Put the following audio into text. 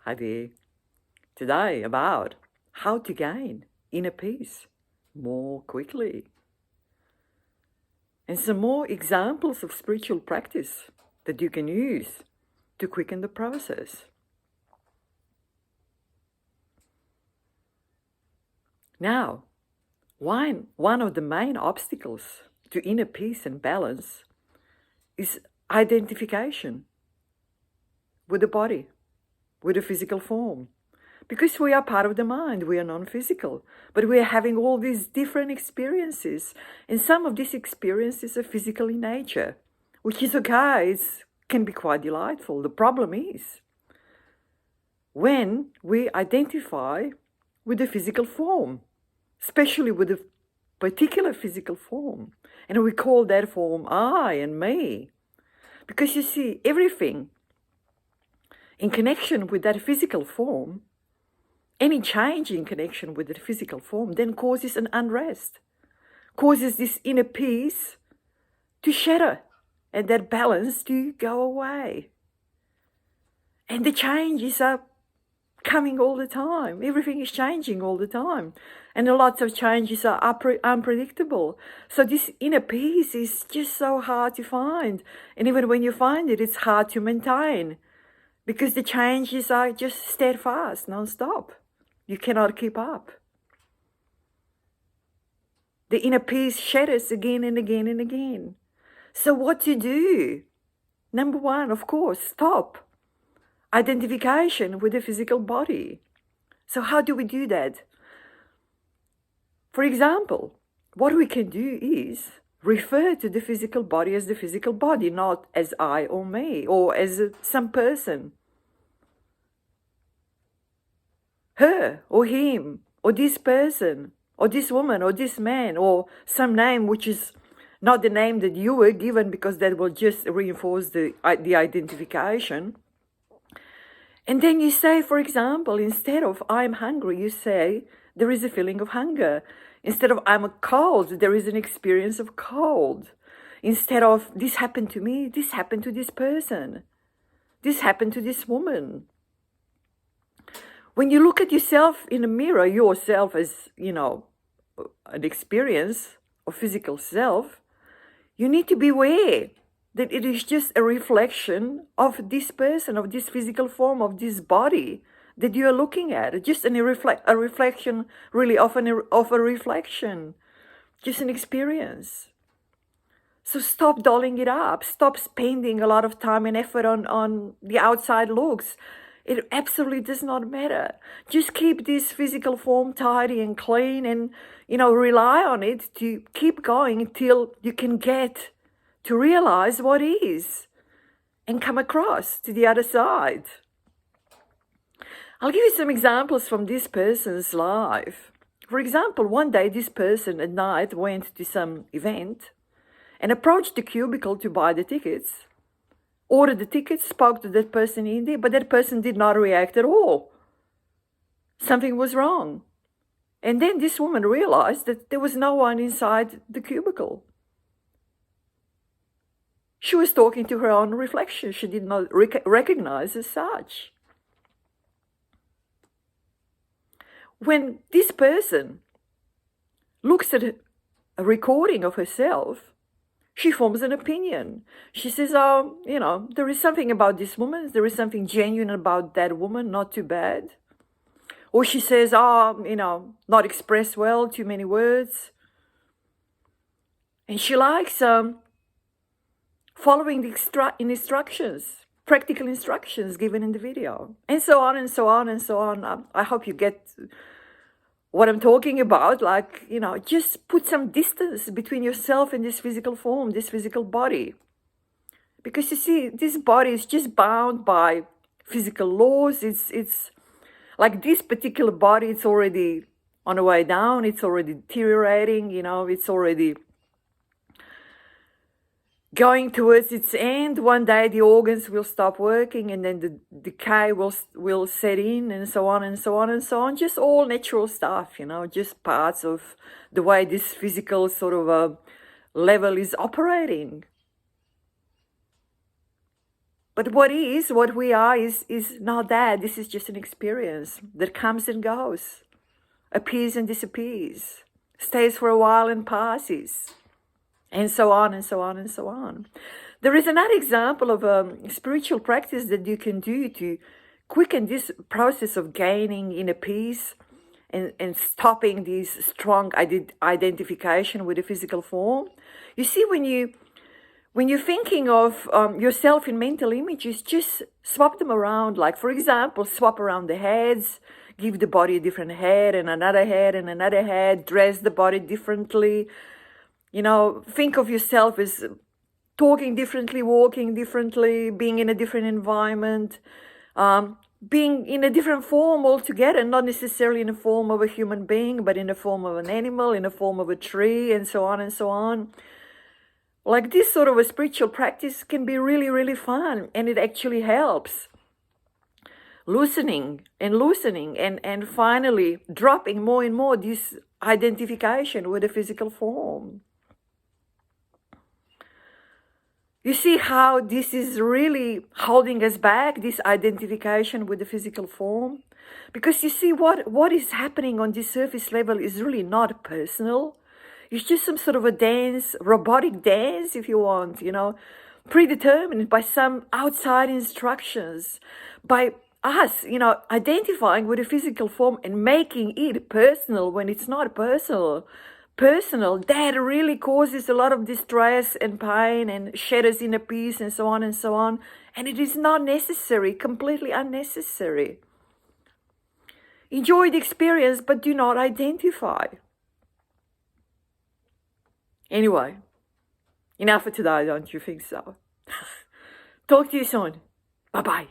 Hi there. Today about how to gain inner peace more quickly and some more examples of spiritual practice that you can use to quicken the process. Now, one of the main obstacles to inner peace and balance is identification with the body, with the physical form. Because we are part of the mind, we are non-physical, but we are having all these different experiences, and some of these experiences are physical in nature, which is okay, it can be quite delightful. The problem is when we identify with the physical form, especially with a particular physical form, and we call that form I and me. Because you see, everything in connection with that physical form, any change in connection with the physical form then causes an unrest, causes this inner peace to shatter and that balance to go away. And the changes are coming all the time. Everything is changing all the time. And lots of changes are unpredictable. So this inner peace is just so hard to find. And even when you find it, it's hard to maintain because the changes are just steadfast, non-stop. You cannot keep up. The inner peace shatters again and again and again. So what to do? Number one, of course, stop identification with the physical body. So how do we do that? For example, what we can do is refer to the physical body as the physical body, not as I or me or as some person. Her or him or this person or this woman or this man or some name which is not the name that you were given, because that will just reinforce the identification. And then you say, for example, instead of I'm hungry, you say there is a feeling of hunger. Instead of I'm cold, there is an experience of cold. Instead of this happened to me, this happened to this person. This happened to this woman. When you look at yourself in a mirror, yourself as, an experience of physical self, you need to be aware that it is just a reflection of this person, of this physical form, of this body that you are looking at. Just a reflection, really, of a reflection, just an experience. So stop dolling it up. Stop spending a lot of time and effort on the outside looks. It absolutely does not matter. Just keep this physical form tidy and clean and, rely on it to keep going until you can get to realize what is and come across to the other side. I'll give you some examples from this person's life. For example, one day this person at night went to some event and approached the cubicle to buy the tickets. Ordered the tickets, spoke to that person in there, but that person did not react at all. Something was wrong. And then this woman realized that there was no one inside the cubicle. She was talking to her own reflection. She did not recognize as such. When this person looks at a recording of herself, she forms an opinion. She says, there is something about this woman. There is something genuine about that woman, not too bad. Or she says, not expressed well, too many words. And she likes following the instructions, practical instructions given in the video. And so on and so on and so on. I hope you get what I'm talking about, just put some distance between yourself and this physical form, this physical body. Because you see, this body is just bound by physical laws. It's like this particular body, it's already on the way down, it's already deteriorating, it's already going towards its end. One day the organs will stop working and then the decay will set in, and so on and so on and so on. Just all natural stuff, just parts of the way this physical sort of level is operating. But what we are is not that. This is just an experience that comes and goes, appears and disappears, stays for a while and passes, and so on and so on and so on. There is another example of a spiritual practice that you can do to quicken this process of gaining inner peace and stopping this strong identification with the physical form. You see, when you're thinking of yourself in mental images, just swap them around. Like, for example, swap around the heads, give the body a different head and another head and another head, dress the body differently. Think of yourself as talking differently, walking differently, being in a different environment, being in a different form altogether, not necessarily in the form of a human being, but in the form of an animal, in the form of a tree, and so on and so on. Like, this sort of a spiritual practice can be really, really fun, and it actually helps. Loosening and finally dropping more and more this identification with the physical form. You see how this is really holding us back, this identification with the physical form? Because you see, what is happening on this surface level is really not personal. It's just some sort of a dance, robotic dance, if you want, predetermined by some outside instructions, by us, identifying with the physical form and making it personal when it's not personal, that really causes a lot of distress and pain and shatters inner peace and so on and so on. And it is not necessary, completely unnecessary. Enjoy the experience, but do not identify. Anyway, enough for today, don't you think so? Talk to you soon. Bye-bye.